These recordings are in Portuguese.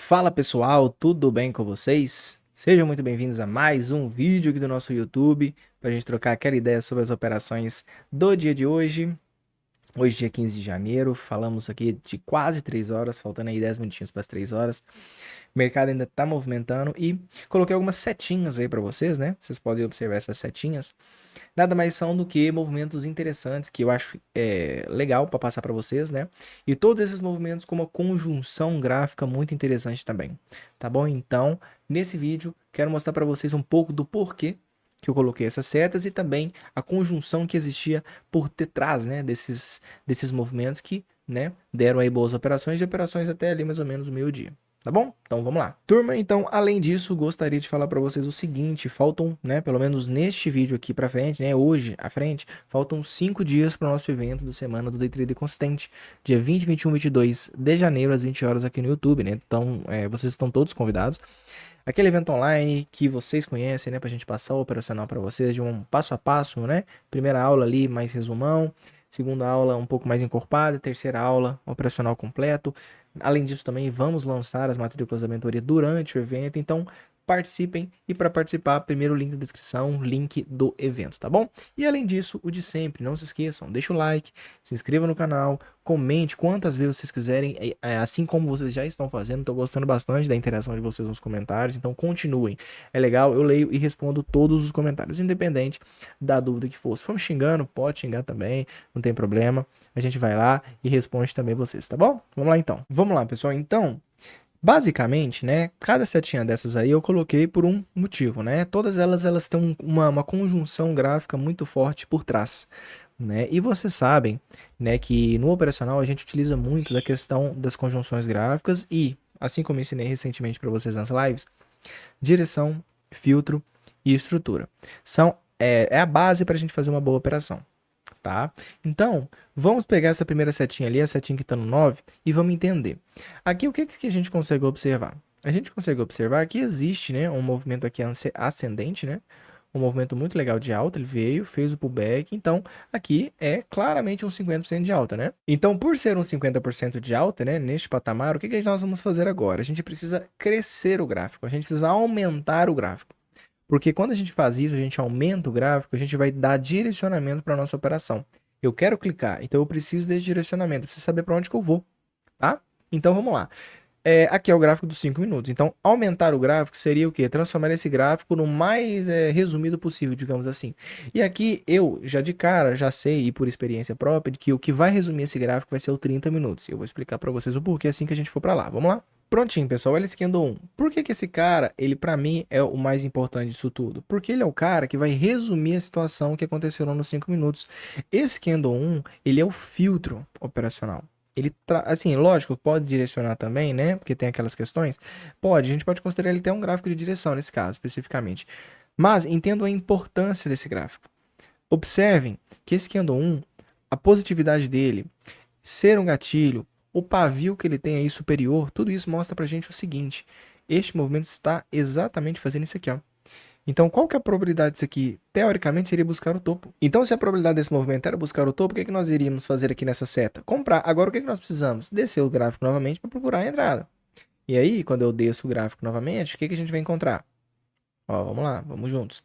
Fala pessoal, tudo bem com vocês? Sejam muito bem-vindos a mais um vídeo aqui do nosso YouTube para a gente trocar aquela ideia sobre as operações do dia de hoje. Hoje, dia 15 de janeiro, falamos aqui de quase 3 horas, faltando aí 10 minutinhos para as 3 horas. O mercado ainda está movimentando e coloquei algumas setinhas aí para vocês, né? Vocês podem observar essas setinhas. Nada mais são do que movimentos interessantes que eu acho legal para passar para vocês, né? E todos esses movimentos com uma conjunção gráfica muito interessante também, tá bom? Então, nesse vídeo, quero mostrar para vocês um pouco do porquê que eu coloquei essas setas e também a conjunção que existia por detrás, né, desses movimentos que, né, deram aí boas operações e operações até ali mais ou menos o meio-dia. Tá bom? Então vamos lá. Turma, então, além disso, gostaria de falar para vocês o seguinte, faltam, né, pelo menos neste vídeo aqui para frente, né, hoje à frente, faltam 5 dias para o nosso evento da semana do Day Trader Consistente, dia 20, 21, 22 de janeiro às 20 horas aqui no YouTube, né? Então, vocês estão todos convidados. Aquele evento online que vocês conhecem, né, para a gente passar o operacional para vocês de um passo a passo, né? Primeira aula ali mais resumão, segunda aula um pouco mais encorpada, terceira aula operacional completo. Além disso também vamos lançar as matrículas da mentoria durante o evento, então participem e para participar, primeiro link da descrição, link do evento, tá bom? E além disso, o de sempre, não se esqueçam, deixa o like, se inscreva no canal, comente quantas vezes vocês quiserem, assim como vocês já estão fazendo, estou gostando bastante da interação de vocês nos comentários, então continuem, é legal, eu leio e respondo todos os comentários, independente da dúvida que for. Se for me xingando, pode xingar também, não tem problema, a gente vai lá e responde também vocês, tá bom? Vamos lá então. Vamos lá, pessoal, então, basicamente, né, cada setinha dessas aí eu coloquei por um motivo, né, todas elas têm uma conjunção gráfica muito forte por trás, né, e vocês sabem, né, que no operacional a gente utiliza muito da questão das conjunções gráficas e, assim como eu ensinei recentemente para vocês nas lives, direção, filtro e estrutura. É a base para a gente fazer uma boa operação, tá? Então, vamos pegar essa primeira setinha ali, a setinha que está no 9, e vamos entender. Aqui, o que a gente consegue observar? A gente consegue observar que existe, né, um movimento aqui ascendente, né? Um movimento muito legal de alta, ele veio, fez o pullback, então aqui é claramente um 50% de alta, né? Então, por ser um 50% de alta, né, neste patamar, o que nós vamos fazer agora? A gente precisa crescer o gráfico, a gente precisa aumentar o gráfico. Porque quando a gente faz isso, a gente aumenta o gráfico, a gente vai dar direcionamento para a nossa operação. Eu quero clicar, então eu preciso desse direcionamento, preciso saber para onde que eu vou, tá? Então vamos lá. Aqui é o gráfico dos 5 minutos. Então, aumentar o gráfico seria o quê? Transformar esse gráfico no mais resumido possível, digamos assim. E aqui eu, já de cara, já sei, e por experiência própria, de que o que vai resumir esse gráfico vai ser o 30 minutos. Eu vou explicar para vocês o porquê assim que a gente for para lá. Vamos lá? Prontinho, pessoal, olha esse candle 1. Por que esse cara, ele pra mim é o mais importante disso tudo? Porque ele é o cara que vai resumir a situação que aconteceu nos 5 minutos. Esse candle 1, ele é o filtro operacional. Ele, assim, lógico, pode direcionar também, né? Porque tem aquelas questões. Pode, a gente pode considerar ele até um gráfico de direção nesse caso, especificamente. Mas entendam a importância desse gráfico. Observem que esse candle 1, a positividade dele, ser um gatilho, o pavio que ele tem aí superior, tudo isso mostra pra gente o seguinte: este movimento está exatamente fazendo isso aqui, ó. Então, qual que é a probabilidade disso aqui? Teoricamente, seria buscar o topo. Então, se a probabilidade desse movimento era buscar o topo, o que nós iríamos fazer aqui nessa seta? Comprar. Agora, o que nós precisamos? Descer o gráfico novamente para procurar a entrada. E aí, quando eu desço o gráfico novamente, o que a gente vai encontrar? Ó, vamos lá, vamos juntos.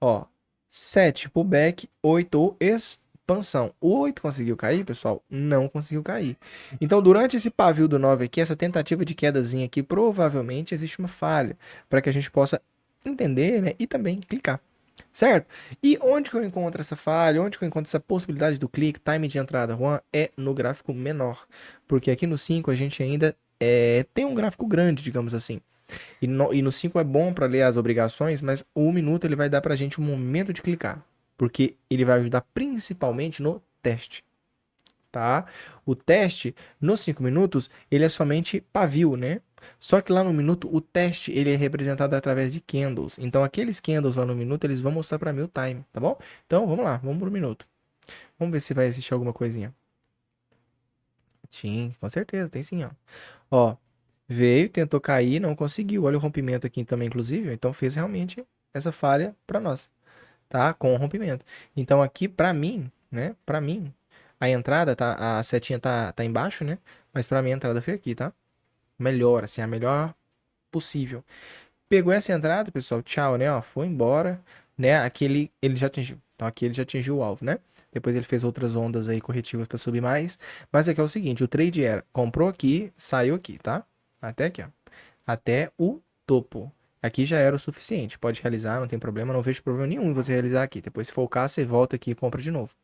Ó, 7 pullback, 8 expansão. O 8 conseguiu cair, pessoal? Não conseguiu cair. Então, durante esse pavio do 9 aqui, essa tentativa de quedazinha aqui, provavelmente existe uma falha para que a gente possa entender, né, e também clicar. Certo? E onde que eu encontro essa falha? Onde que eu encontro essa possibilidade do clique, time de entrada, Juan? É no gráfico menor. Porque aqui no 5 a gente ainda tem um gráfico grande, digamos assim. E no 5 é bom para ler as obrigações, mas o 1 minuto ele vai dar para a gente um momento de clicar. Porque ele vai ajudar principalmente no teste. Tá? O teste, nos 5 minutos, ele é somente pavio, né? Só que lá no minuto, o teste ele é representado através de candles. Então, aqueles candles lá no minuto, eles vão mostrar para mim o time, tá bom? Então, vamos lá, vamos pro minuto. Vamos ver se vai existir alguma coisinha. Sim, com certeza, tem sim, ó. Ó, veio, tentou cair, não conseguiu. Olha o rompimento aqui também, inclusive. Então, fez realmente essa falha para nós, tá? Com o rompimento. Então, aqui, para mim, né? Para mim, a entrada, tá? A setinha tá embaixo, né? Mas para mim, a entrada foi aqui, tá? melhor, assim, a melhor possível. Pegou essa entrada, pessoal, tchau, né? Ó, foi embora, né? Aqui ele já atingiu. Então aqui ele já atingiu o alvo, né? Depois ele fez outras ondas aí corretivas para subir mais. Mas aqui é o seguinte, o trade era, comprou aqui, saiu aqui, tá? Até aqui, ó. Até o topo. Aqui já era o suficiente. Pode realizar, não tem problema, não vejo problema nenhum em você realizar aqui. Depois se focar, você volta aqui e compra de novo.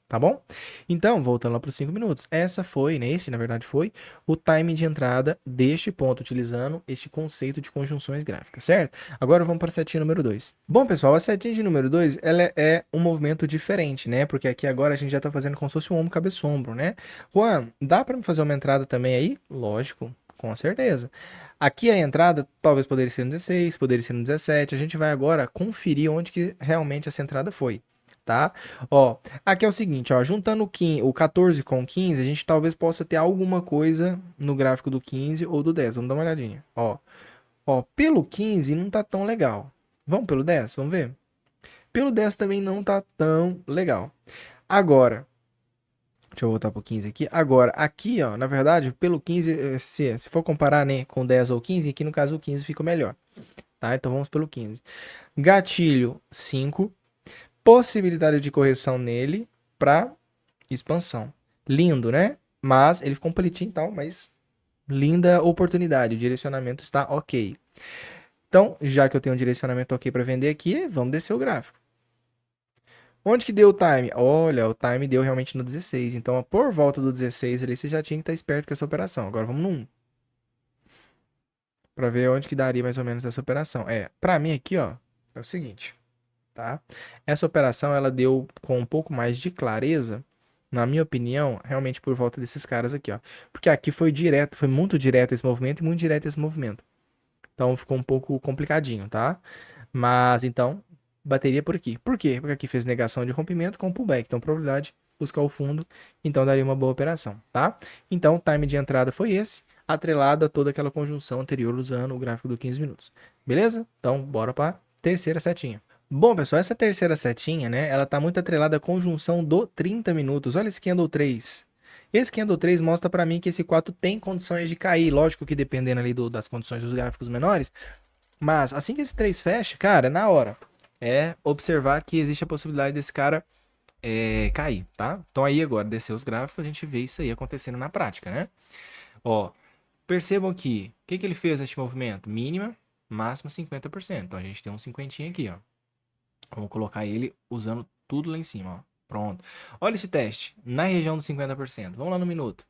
Tá bom? Então, voltando lá para os 5 minutos. Essa foi, né? Esse, na verdade, foi o time de entrada deste ponto, utilizando este conceito de conjunções gráficas, certo? Agora vamos para a setinha número 2. Bom, pessoal, a setinha de número 2, ela é um movimento diferente, né? Porque aqui agora a gente já está fazendo como se fosse um ombro, cabeça, ombro, né? Juan, dá para me fazer uma entrada também aí? Lógico, com certeza. Aqui a entrada talvez poderia ser no 16, poderia ser no 17. A gente vai agora conferir onde que realmente essa entrada foi, tá? Ó, aqui é o seguinte, ó, juntando o 14 com o 15, a gente talvez possa ter alguma coisa no gráfico do 15 ou do 10. Vamos dar uma olhadinha. Ó, pelo 15 não tá tão legal. Vamos pelo 10? Vamos ver? Pelo 10 também não tá tão legal. Agora, deixa eu voltar pro 15 aqui. Agora, aqui, ó, na verdade, pelo 15, se for comparar, né, com 10 ou 15, aqui no caso o 15 fica melhor, tá? Então vamos pelo 15. Gatilho 5, possibilidade de correção nele para expansão. Lindo, né? Mas ele ficou um palitinho e tal, mas linda oportunidade. O direcionamento está ok. Então, já que eu tenho um direcionamento ok para vender aqui, vamos descer o gráfico. Onde que deu o time? Olha, o time deu realmente no 16. Então, por volta do 16 ali, você já tinha que estar esperto com essa operação. Agora vamos no 1. Para ver onde que daria mais ou menos essa operação. Para mim aqui, ó, é o seguinte, tá? Essa operação, ela deu com um pouco mais de clareza, na minha opinião, realmente por volta desses caras aqui, ó. Porque aqui foi direto, foi muito direto esse movimento e muito direto esse movimento. Então ficou um pouco complicadinho, tá? Mas então, bateria por aqui. Por quê? Porque aqui fez negação de rompimento com pullback. Então, probabilidade buscar o fundo, então daria uma boa operação, tá? Então, o time de entrada foi esse, atrelado a toda aquela conjunção anterior usando o gráfico do 15 minutos. Beleza? Então, bora para terceira setinha. Bom, pessoal, essa terceira setinha, né, ela tá muito atrelada à conjunção do 30 minutos. Olha esse candle 3. Esse candle 3 mostra para mim que esse 4 tem condições de cair, lógico que dependendo ali das condições dos gráficos menores, mas assim que esse 3 fecha, cara, na hora, é observar que existe a possibilidade desse cara cair, tá? Então aí agora, descer os gráficos, a gente vê isso aí acontecendo na prática, né? Ó, percebam que, o que ele fez neste movimento? Mínima, máxima 50%. Então a gente tem um 50 aqui, ó. Vamos colocar ele usando tudo lá em cima, ó. Pronto. Olha esse teste, na região dos 50%. Vamos lá no minuto.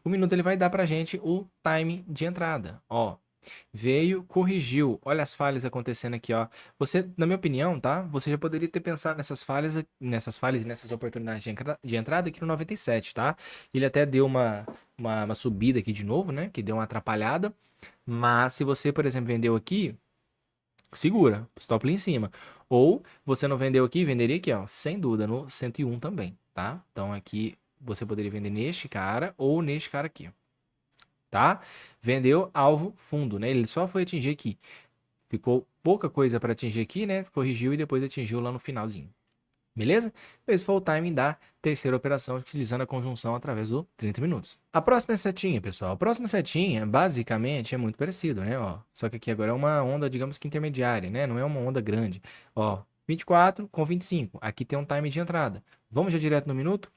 O minuto ele vai dar pra gente o time de entrada, ó. Veio, corrigiu. Olha as falhas acontecendo aqui, ó. Você, na minha opinião, tá? Você já poderia ter pensado nessas falhas e nessas oportunidades de entrada aqui no 97, tá? Ele até deu uma subida aqui de novo, né? Que deu uma atrapalhada. Mas se você, por exemplo, vendeu aqui, segura, stop lá em cima. Ou você não vendeu aqui, venderia aqui, ó, sem dúvida, no 101 também, tá? Então aqui você poderia vender neste cara ou neste cara aqui, tá? Vendeu alvo fundo, né? Ele só foi atingir aqui. Ficou pouca coisa para atingir aqui, né? Corrigiu e depois atingiu lá no finalzinho. Beleza? Esse foi o timing da terceira operação, utilizando a conjunção através do 30 minutos. A próxima setinha, pessoal. A próxima setinha, basicamente, é muito parecido, né? Ó, só que aqui agora é uma onda, digamos que intermediária, né? Não é uma onda grande. Ó, 24 com 25. Aqui tem um time de entrada. Vamos já direto no minuto?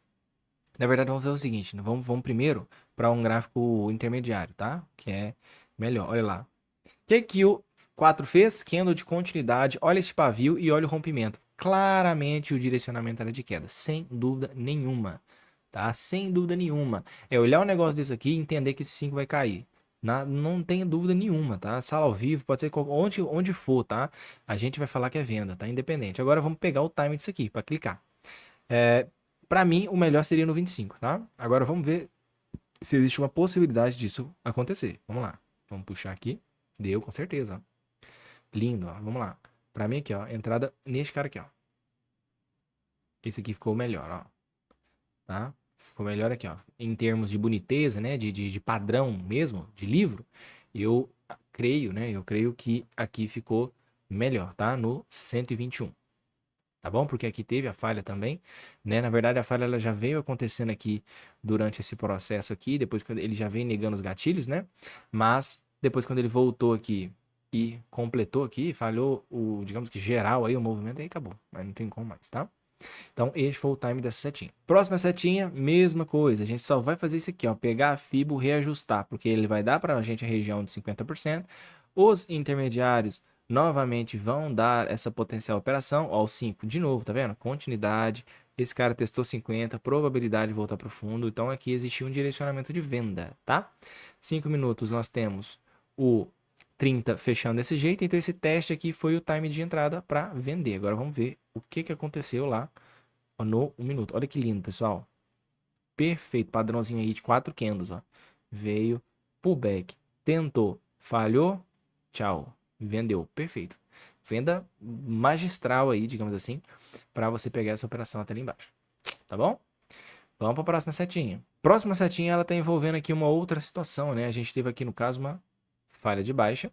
Na verdade, vamos fazer o seguinte, né? Vamos primeiro para um gráfico intermediário, tá? Que é melhor. Olha lá. O que o 4 fez? Candle de continuidade. Olha este pavio e olha o rompimento. Claramente o direcionamento era de queda, sem dúvida nenhuma, tá? Sem dúvida nenhuma. É olhar um negócio desse aqui e entender que esse 5 vai cair. Não tem dúvida nenhuma, tá? Sala ao vivo, pode ser onde for, tá? A gente vai falar que é venda, tá? Independente. Agora vamos pegar o time disso aqui para clicar. Para mim, o melhor seria no 25, tá? Agora vamos ver se existe uma possibilidade disso acontecer. Vamos lá. Vamos puxar aqui. Deu, com certeza, ó. Lindo, ó. Vamos lá. Pra mim aqui, ó. Entrada nesse cara aqui, ó. Esse aqui ficou melhor, ó. Tá? Ficou melhor aqui, ó. Em termos de boniteza, né? De padrão mesmo, de livro. Eu creio, né? Eu creio que aqui ficou melhor, tá? No 121. tá bom? Porque aqui teve a falha também, né? Na verdade, a falha ela já veio acontecendo aqui durante esse processo aqui, depois que ele já veio negando os gatilhos, né? Mas depois quando ele voltou aqui e completou aqui, falhou o, digamos que geral aí, o movimento aí acabou, mas não tem como mais, tá? Então, esse foi o time dessa setinha. Próxima setinha, mesma coisa. A gente só vai fazer isso aqui, ó. Pegar a FIBO, reajustar, porque ele vai dar para a gente a região de 50%. Os intermediários, novamente, vão dar essa potencial operação. Ó, o 5, de novo, tá vendo? Continuidade. Esse cara testou 50, probabilidade de voltar para o fundo. Então, aqui existiu um direcionamento de venda, tá? 5 minutos, nós temos o 30 fechando desse jeito. Então, esse teste aqui foi o time de entrada para vender. Agora, vamos ver o que, que aconteceu lá no 1 minuto. Olha que lindo, pessoal. Perfeito. Padrãozinho aí de 4 candles, ó. Veio, pullback, tentou, falhou, tchau. Vendeu. Perfeito. Venda magistral aí, digamos assim, para você pegar essa operação até ali embaixo. Tá bom? Vamos para a próxima setinha. Próxima setinha, ela está envolvendo aqui uma outra situação, né? A gente teve aqui, no caso, uma falha de baixa,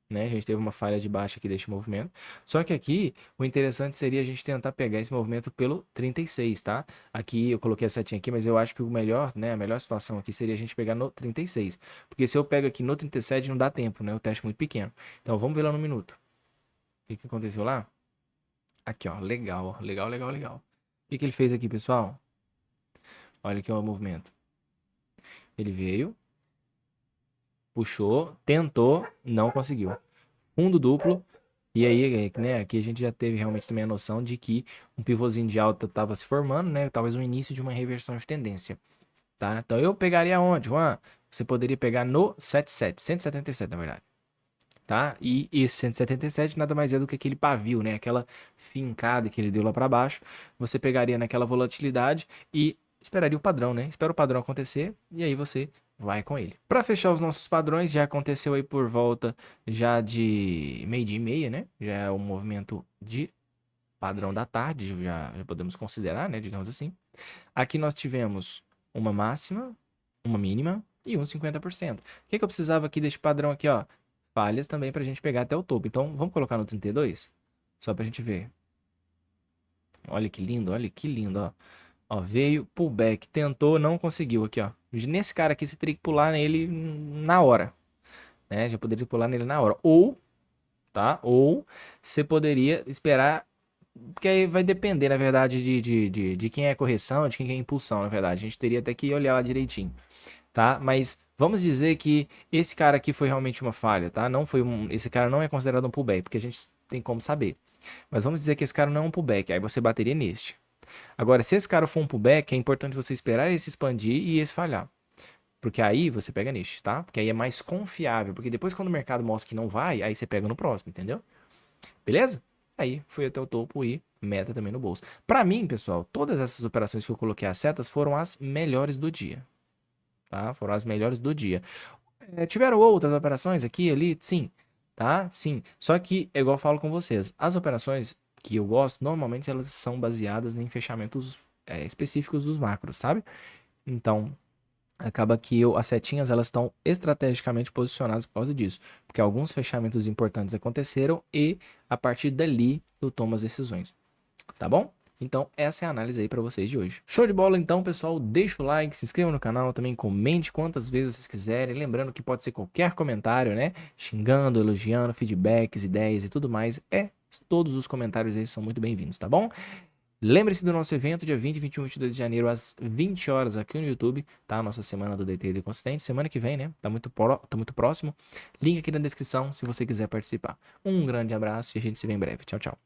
né? A gente teve uma falha de baixa aqui deste movimento. Só que aqui, o interessante seria a gente tentar pegar esse movimento pelo 36, tá? Aqui eu coloquei a setinha aqui, mas eu acho que o melhor, né? A melhor situação aqui seria a gente pegar no 36. Porque se eu pego aqui no 37, não dá tempo, né? O teste é muito pequeno. Então vamos ver lá no minuto. O que que aconteceu lá? Aqui, ó. Legal, ó. Legal, legal, legal. O que que ele fez aqui, pessoal? Olha aqui o movimento. Ele veio, puxou, tentou, não conseguiu. Fundo duplo. E aí, né, aqui a gente já teve realmente também a noção de que um pivôzinho de alta estava se formando, né? Talvez o início de uma reversão de tendência, tá? Então eu pegaria onde, Juan? Você poderia pegar no 77, 177 na verdade, tá? E esse 177 nada mais é do que aquele pavio, né? Aquela fincada que ele deu lá para baixo. Você pegaria naquela volatilidade e esperaria o padrão, né? Espera o padrão acontecer e aí você vai com ele. Para fechar os nossos padrões, já aconteceu aí por volta já de meio-dia e meia, né? Já é um movimento de padrão da tarde, já podemos considerar, né? Digamos assim. Aqui nós tivemos uma máxima, uma mínima e um 50%. O que que eu precisava aqui deste padrão aqui, ó? Falhas também para a gente pegar até o topo. Então, vamos colocar no 32? Só para a gente ver. Olha que lindo, ó. Ó, veio, pullback, tentou, não conseguiu aqui, ó. Nesse cara aqui, você teria que pular nele na hora, né? Já poderia pular nele na hora. Ou, tá? Ou você poderia esperar, porque aí vai depender, na verdade, de quem é correção, de quem é impulsão, na verdade. A gente teria até que olhar lá direitinho, tá? Mas vamos dizer que esse cara aqui foi realmente uma falha, tá? Não foi esse cara não é considerado um pullback, porque a gente tem como saber. Mas vamos dizer que esse cara não é um pullback, aí você bateria neste. Agora, se esse cara for um pullback, é importante você esperar ele se expandir e esse falhar. Porque aí você pega neste, tá? Porque aí é mais confiável. Porque depois, quando o mercado mostra que não vai, aí você pega no próximo, entendeu? Beleza? Aí fui até o topo e meta também no bolso. Pra mim, pessoal, todas essas operações que eu coloquei as setas foram as melhores do dia, tá? Foram as melhores do dia. Tiveram outras operações aqui e ali? Sim, tá? Sim. Só que, é igual eu falo com vocês, as operações que eu gosto, normalmente elas são baseadas em fechamentos específicos dos macros, sabe? Então, acaba que as setinhas elas estão estrategicamente posicionadas por causa disso, porque alguns fechamentos importantes aconteceram e a partir dali eu tomo as decisões, tá bom? Então essa é a análise aí para vocês de hoje. Show de bola então, pessoal, deixa o like, se inscreva no canal, também comente quantas vezes vocês quiserem, lembrando que pode ser qualquer comentário, né? Xingando, elogiando, feedbacks, ideias e tudo mais, todos os comentários aí são muito bem-vindos, tá bom? Lembre-se do nosso evento, dia 20, 21 e 22 de janeiro, às 20 horas aqui no YouTube, tá? Nossa semana do DT Consistente, semana que vem, né? Tá muito próximo. Link aqui na descrição se você quiser participar. Um grande abraço e a gente se vê em breve. Tchau, tchau.